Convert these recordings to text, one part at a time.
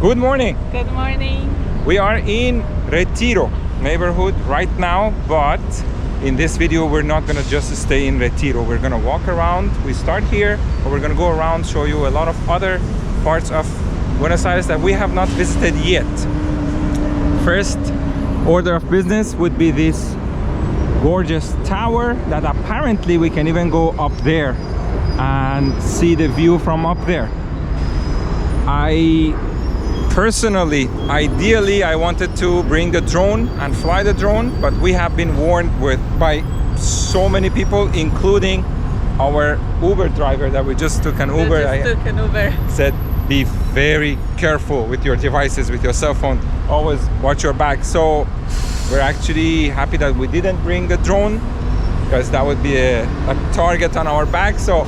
Good morning. Good morning. We are in Retiro neighborhood right now, but in this video we're not gonna just stay in Retiro. We're gonna walk around. We start here, but we're gonna go around, show you a lot of other parts of Buenos Aires that we have not visited yet. First order of business would be this gorgeous tower that apparently we can even go up there and see the view from up there. Ideally I wanted to bring the drone and fly the drone, but we have been warned by so many people, including our Uber driver that we just took an Uber. Said be very careful with your devices, with your cell phone, always watch your back. So we're actually happy that we didn't bring the drone, because that would be a target on our back. So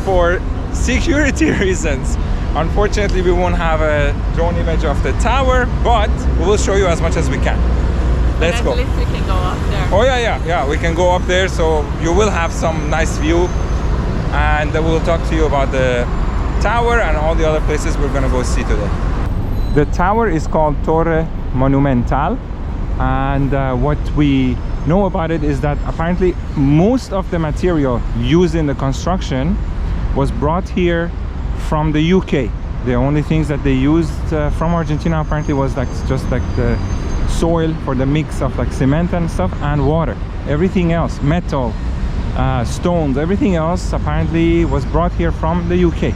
for security reasons, unfortunately we won't have a drone image of the tower, but we will show you as much as we can. Let's go. At least we can go up there. Oh yeah, we can go up there, so you will have some nice view, and we'll talk to you about the tower and all the other places we're gonna go see today. The tower is called Torre Monumental, and what we know about it is that apparently most of the material used in the construction was brought here from the UK. The only things that they used from Argentina apparently was just like the soil for the mix of like cement and stuff, and water. Everything else, metal, stones, everything else apparently was brought here from the UK.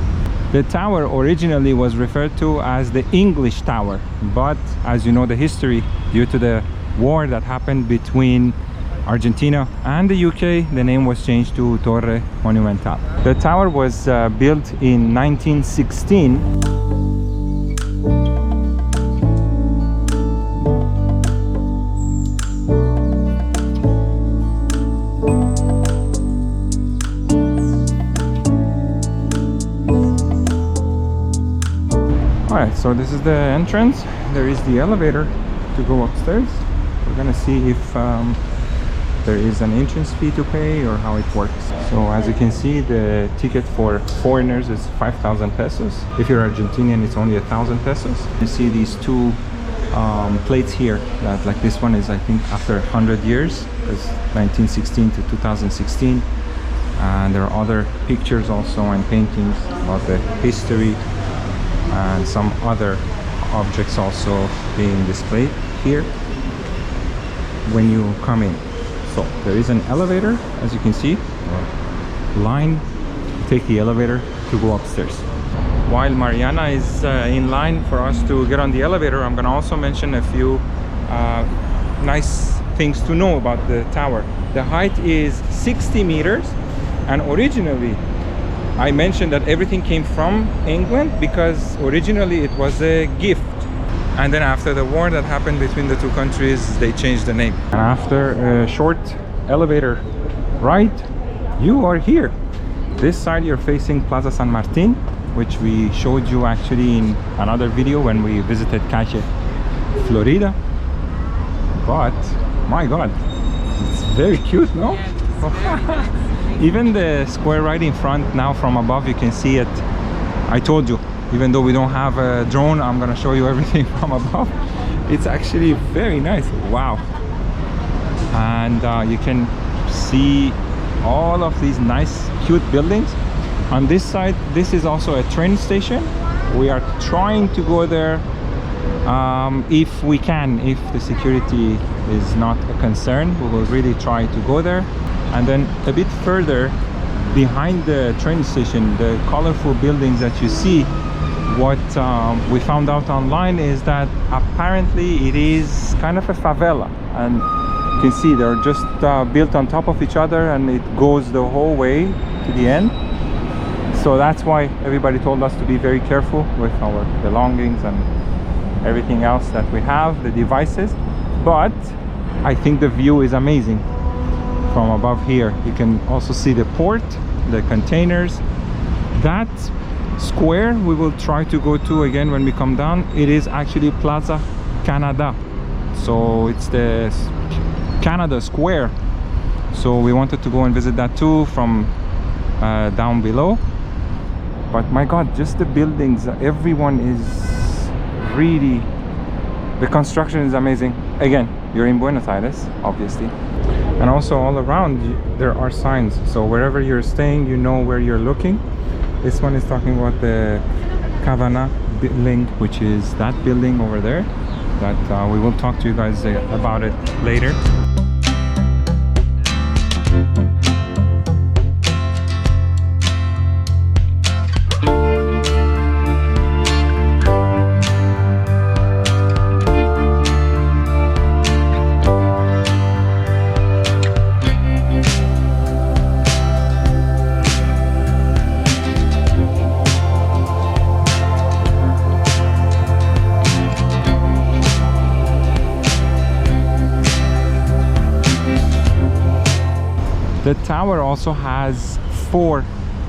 The tower originally was referred to as the English Tower, but as you know the history, due to the war that happened between Argentina and the UK, the name was changed to Torre Monumental. The tower was built in 1916. Alright, so this is the entrance. There is the elevator to go upstairs. We're gonna see if there is an entrance fee to pay or how it works. So as you can see, the ticket for foreigners is 5,000 pesos. If you're Argentinian, it's only 1,000 pesos. You see these two plates here, that like this one is I think after 100 years, because 1916 to 2016. And there are other pictures also and paintings about the history, and some other objects also being displayed here when you come in. So there is an elevator, as you can see, line to take the elevator to go upstairs. While Mariana is in line for us to get on the elevator, I'm gonna also mention a few nice things to know about the tower. The height is 60 meters, and originally I mentioned that everything came from England because originally it was a gift. And then after the war that happened between the two countries, they changed the name. And after a short elevator ride, you are here. This side you're facing Plaza San Martin, which we showed you actually in another video when we visited Calle Florida. But my God, it's very cute, no? Yeah, it's very nice. Even the square right in front now from above, you can see it. I told you, even though we don't have a drone, I'm gonna show you everything from above. It's actually very nice. Wow. And you can see all of these nice cute buildings. On this side, this is also a train station. We are trying to go there if we can. If the security is not a concern, we will really try to go there. And then a bit further behind the train station, the colorful buildings that you see, what we found out online is that apparently it is kind of a favela, and you can see they're just built on top of each other, and it goes the whole way to the end. So that's why everybody told us to be very careful with our belongings and everything else that we have, the devices. But I think the view is amazing from above here. You can also see the port, the containers. That square we will try to go to again when we come down. It is actually Plaza Canada, so it's the Canada Square. So we wanted to go and visit that too from down below. But my God, just the buildings, everyone is really, the construction is amazing. Again, you're in Buenos Aires, obviously. And also all around there are signs, so wherever you're staying, you know where you're looking. This one is talking about the Cabana building, which is that building over there, that we will talk to you guys about it later. The tower also has 4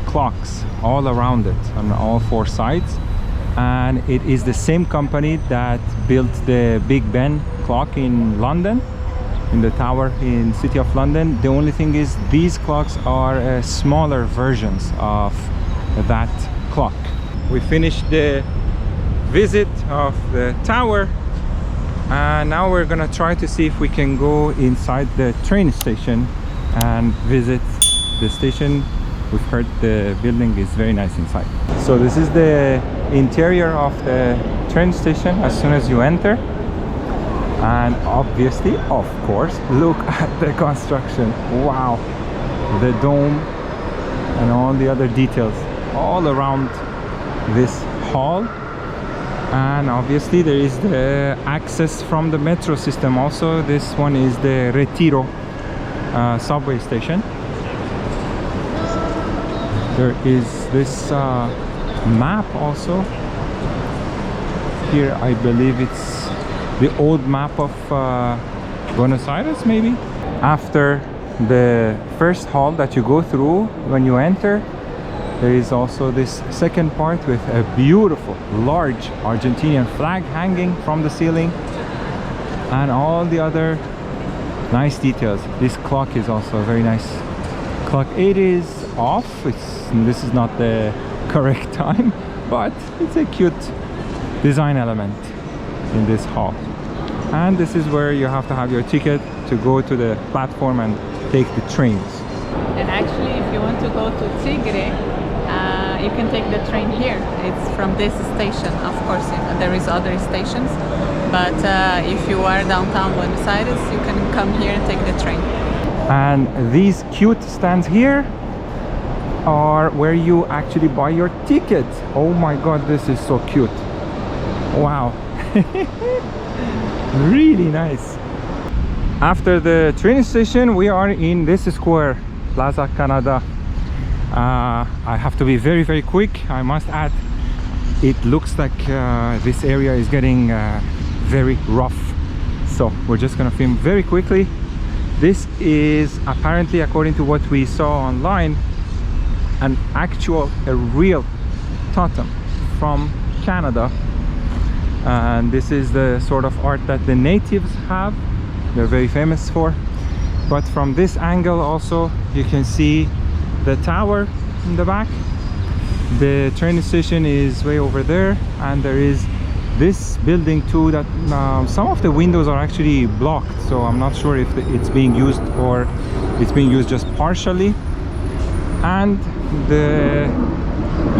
clocks all around it on all 4 sides, and it is the same company that built the Big Ben clock in London, in the tower in City of London. The only thing is these clocks are smaller versions of that clock. We finished the visit of the tower, and now we're gonna try to see if we can go inside the train station and visit the station. We've heard the building is very nice inside. So this is the interior of the train station as soon as you enter, and obviously, of course, look at the construction. Wow, the dome and all the other details all around this hall. And obviously there is the access from the metro system also. This one is the Retiro subway station. There is this map also here. I believe it's the old map of Buenos Aires, maybe. After the first hall that you go through when you enter, there is also this second part with a beautiful large Argentinian flag hanging from the ceiling, and all the other nice details. This clock is also a very nice clock. It is off. This is not the correct time, but it's a cute design element in this hall. And this is where you have to have your ticket to go to the platform and take the trains. And actually, if you want to go to Tigre, you can take the train here. It's from this station. Of course, there is other stations, but if you are downtown Buenos Aires, you can come here and take the train. And these cute stands here are where you actually buy your ticket. Oh my god, this is so cute. Wow. Really nice. After the train station, we are in this square, Plaza Canada. I have to be very, very quick. I must add, it looks like this area is getting very rough, so we're just gonna film very quickly. This is apparently, according to what we saw online, a real totem from Canada, and this is the sort of art that the natives have. They're very famous for. But from this angle also you can see the tower in the back. The train station is way over there, and there is this building too that some of the windows are actually blocked, so I'm not sure if it's being used or it's being used just partially. And the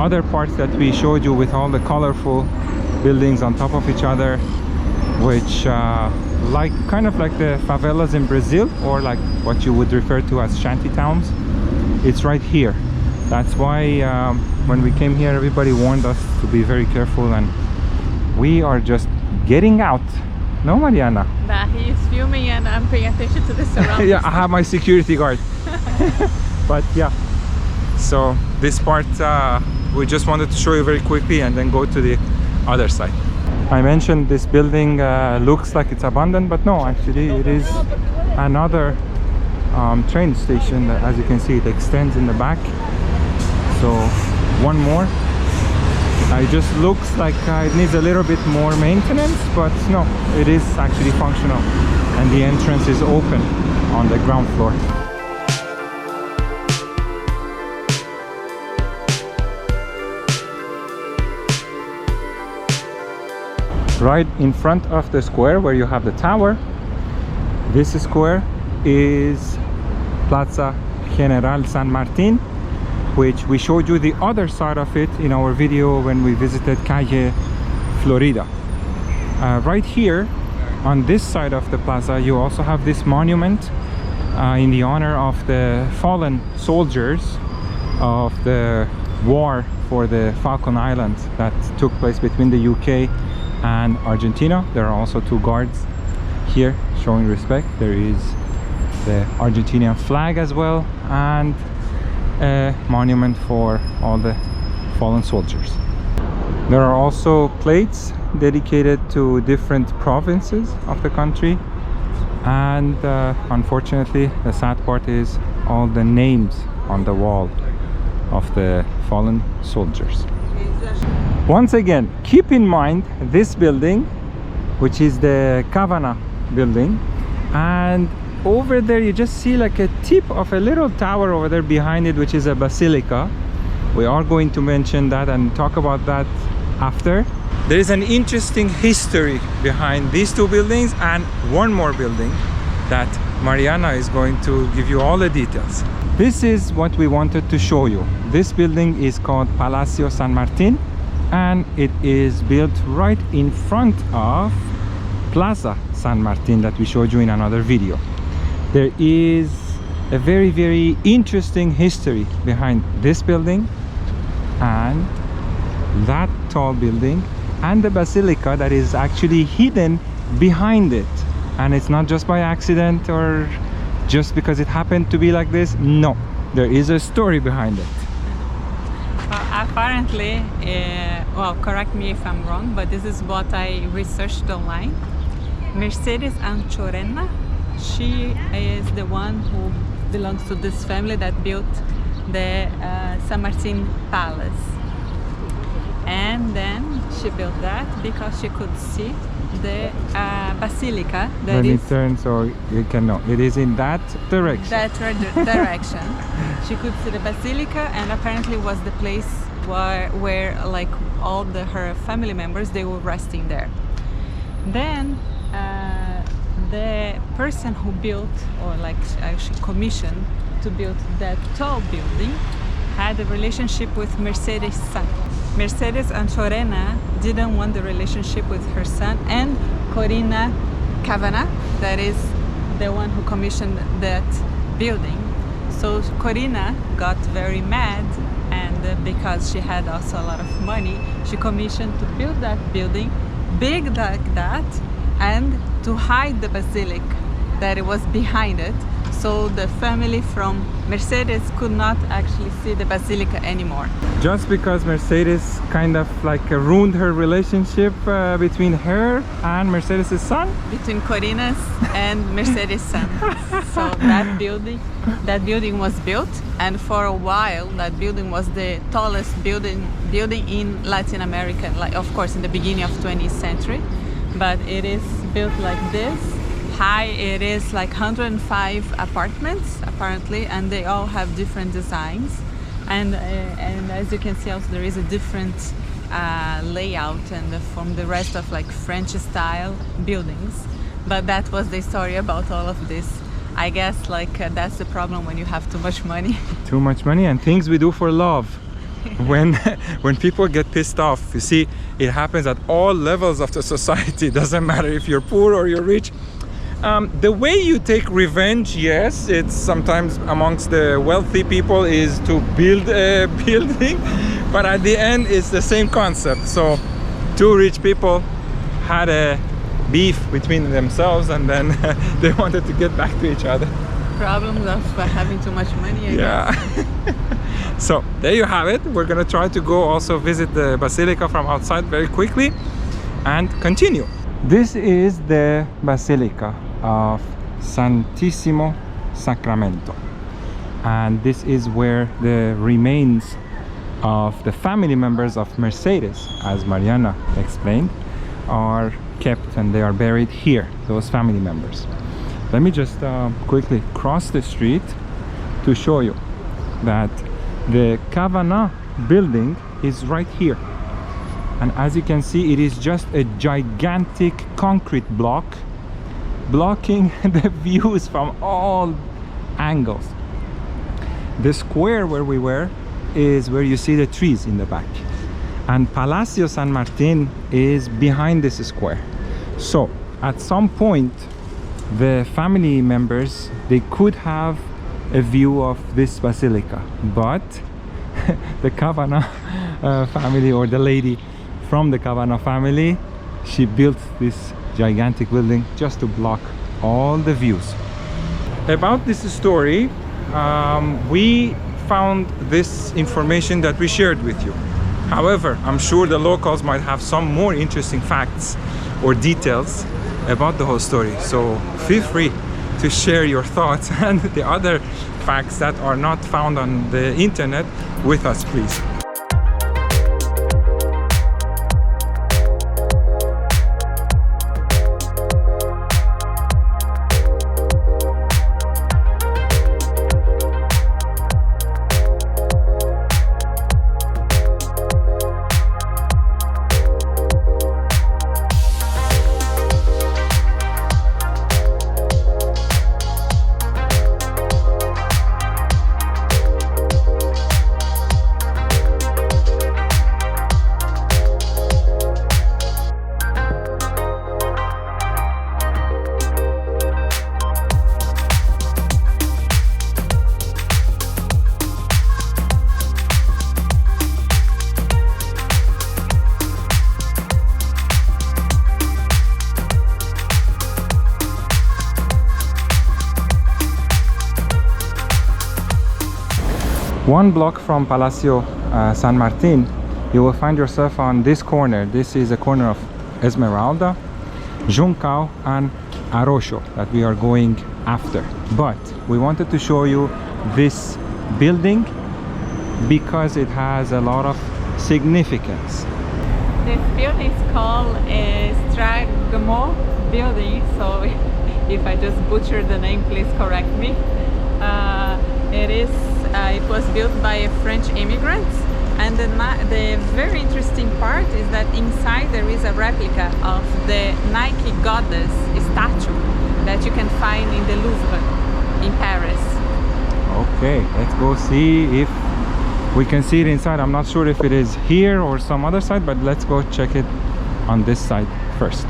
other parts that we showed you with all the colorful buildings on top of each other, which kind of like the favelas in Brazil, or like what you would refer to as shanty towns. It's right here. That's why when we came here, everybody warned us to be very careful, and we are just getting out. No, Mariana? But he is filming and I'm paying attention to the surroundings. Yeah, I have my security guard. But yeah, so this part we just wanted to show you very quickly and then go to the other side. I mentioned this building looks like it's abandoned, but no, actually it is another train station that, as you can see, it extends in the back. So one more. It just looks like it needs a little bit more maintenance, but no, it is actually functional, and the entrance is open on the ground floor. right in front of the square where you have the tower. This square is Plaza General San Martin, which we showed you the other side of it in our video when we visited Calle Florida. Right here on this side of the plaza you also have this monument in the honor of the fallen soldiers of the war for the Falkland Islands that took place between the UK and Argentina. There are also two guards here showing respect. There is the Argentinian flag as well, and a monument for all the fallen soldiers. There are also plates dedicated to different provinces of the country, and unfortunately the sad part is all the names on the wall of the fallen soldiers. Once again, keep in mind this building, which is the Cavana building, and over there you just see like a tip of a little tower over there behind it, which is a basilica. We are going to mention that and talk about that after. There is an interesting history behind these two buildings and one more building that Mariana is going to give you all the details. This is what we wanted to show you. This building is called Palacio San Martin, and it is built right in front of Plaza San Martin that we showed you in another video. There is a very interesting history behind this building and that tall building and the basilica that is actually hidden behind it. And it's not just by accident or just because it happened to be like this. No, there is a story behind it. Apparently, well, correct me if I'm wrong, but this is what I researched online. Mercedes Anchorena, she is the one who belongs to this family that built the San Martin Palace. And then she built that because she could see the basilica that Let me is turn so you can know. It is in that direction. that direction. She could see the basilica, and apparently was the place where like all her family members, they were resting there. Then the person who built, or like actually commissioned to build that tall building, had a relationship with Mercedes' son. Mercedes Anchorena didn't want the relationship with her son and Corina Cavana, that is the one who commissioned that building. So Corina got very mad, and because she had also a lot of money, she commissioned to build that building big like that and to hide the basilica that it was behind it, so the family from Mercedes could not actually see the basilica anymore. Just because Mercedes kind of like ruined her relationship between her and Mercedes' son? Between Corina's and Mercedes' son. So that building was built, and for a while that building was the tallest building in Latin America, like of course in the beginning of 20th century, but it is built like this high. It is like 105 apartments apparently, and they all have different designs, and as you can see also there is a different layout and from the rest of like French style buildings. But that was the story about all of this. I guess like that's the problem when you have too much money. Too much money and things we do for love. when people get pissed off, you see, it happens at all levels of the society. It doesn't matter if you're poor or you're rich. The way you take revenge, yes, it's sometimes amongst the wealthy people is to build a building, but at the end it's the same concept. So two rich people had a beef between themselves, and then they wanted to get back to each other. Problems of having too much money, I guess. So there you have it. We're gonna try to go also visit the basilica from outside very quickly and continue. This is the Basilica of Santisimo Sacramento, and this is where the remains of the family members of Mercedes, as Mariana explained, are kept, and they are buried here, those family members. Let me just quickly cross the street to show you that the Cavana building is right here. And as you can see, it is just a gigantic concrete block blocking the views from all angles. The square where we were is where you see the trees in the back, and Palacio San Martin is behind this square. So at some point the family members, they could have a view of this basilica, but the Cabana family, or the lady from the Cabana family, she built this gigantic building just to block all the views. About this story, we found this information that we shared with you. However, I'm sure the locals might have some more interesting facts or details about the whole story, so feel free to share your thoughts and the other facts that are not found on the internet with us, please. One block from Palacio San Martin, you will find yourself on this corner. This is a corner of Esmeralda, Juncao and Arroyo that we are going after. But we wanted to show you this building because it has a lot of significance. This building is called Stragmo building, so if I just butcher the name, please correct me. It was built by French immigrants, and the very interesting part is that inside there is a replica of the Nike goddess statue that you can find in the Louvre in Paris. Okay, let's go see if we can see it inside. I'm not sure if it is here or some other side, but let's go check it on this side first.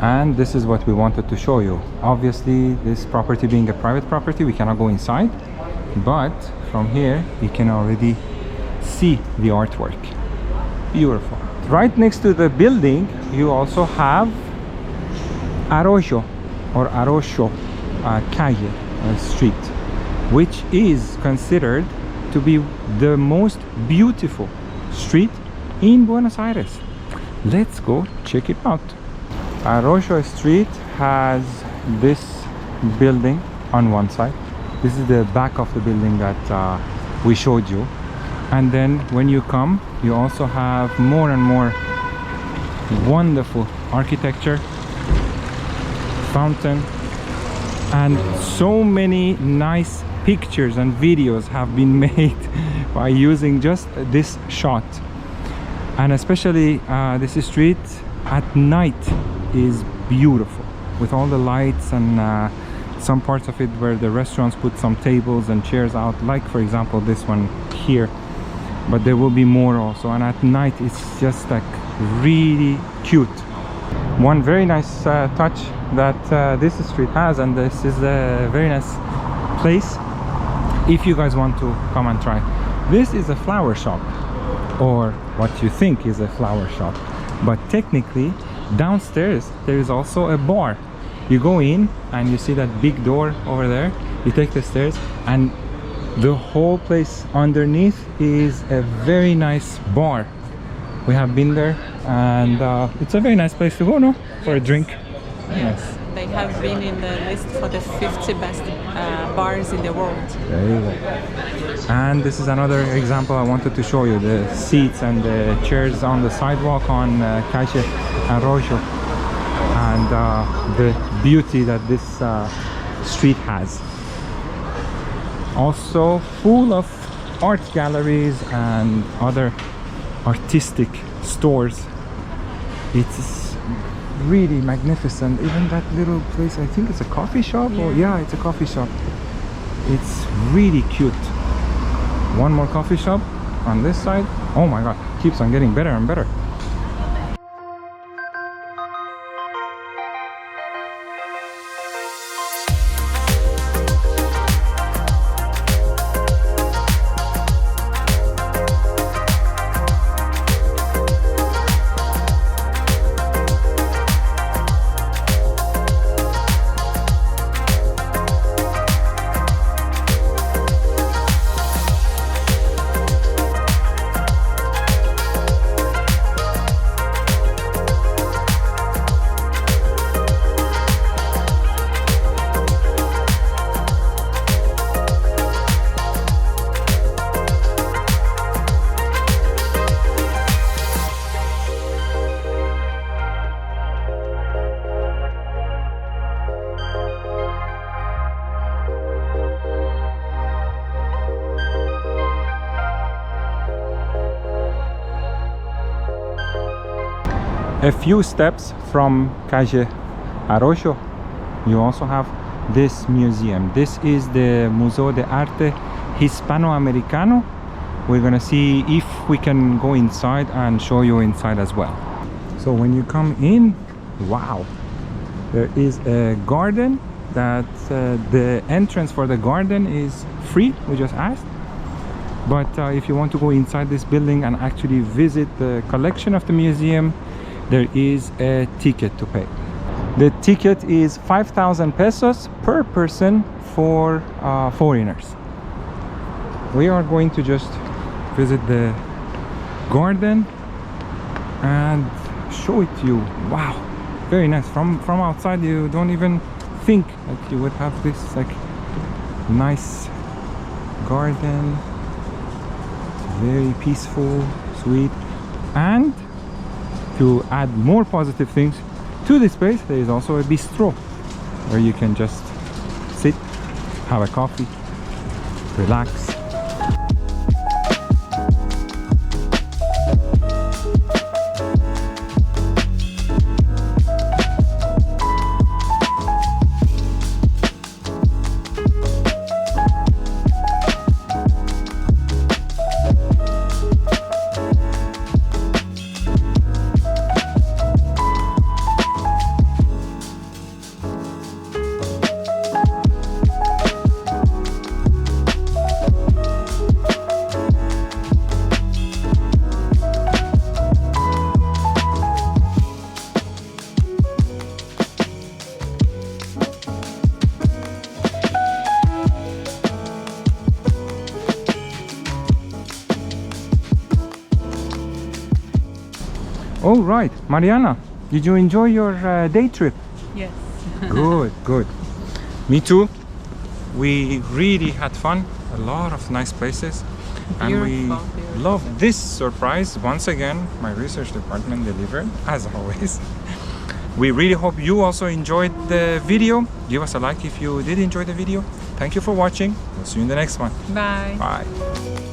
And this is what we wanted to show you. Obviously, this property being a private property, we cannot go inside, but from here you can already see the artwork. Beautiful. Right next to the building you also have Arroyo or Arroyo calle, street, which is considered to be the most beautiful street in Buenos Aires. Let's go check it out. Arroyo Street has this building on one side. This is the back of the building that we showed you. And then when you come, you also have more and more wonderful architecture, fountain, and so many nice pictures and videos have been made by using just this shot. And especially this street at night is beautiful with all the lights, and some parts of it where the restaurants put some tables and chairs out, like for example this one here, but there will be more also. And at night it's just like really cute. One very nice touch that this street has, and this is a very nice place if you guys want to come and try. This is a flower shop, or what you think is a flower shop, but technically downstairs there is also a bar. You go in and you see that big door over there, you take the stairs, and the whole place underneath is a very nice bar. We have been there, and it's a very nice place to go, no? For a drink. Yes, they have been in the list for the 50 best bars in the world. There you go. And this is another example I wanted to show you, the seats and the chairs on the sidewalk on Calle Arroyo, and the beauty that this street has. Also full of art galleries and other artistic stores. It's really magnificent. Even that little place, I think it's a coffee shop. Yeah. Or yeah, it's a coffee shop. It's really cute. One more coffee shop on this side. Oh my god, keeps on getting better and better. A few steps from Calle Arroyo, you also have this museum. This is the Museo de Arte Hispano Americano. We're gonna see if we can go inside and show you inside as well. So when you come in, wow, there is a garden that the entrance for the garden is free. We just asked. But if you want to go inside this building and actually visit the collection of the museum, there is a ticket to pay. The ticket is 5,000 pesos per person for foreigners. We are going to just visit the garden and show it to you. Wow, very nice. From outside you don't even think that you would have this like nice garden. Very peaceful, sweet. And to add more positive things to this place, there is also a bistro where you can just sit, have a coffee, relax. All right, Mariana, did you enjoy your day trip? Yes. Good, good. Me too. We really had fun. A lot of nice places. And we love this surprise. Once again, my research department delivered, as always. We really hope you also enjoyed the video. Give us a like if you did enjoy the video. Thank you for watching. We'll see you in the next one. Bye. Bye.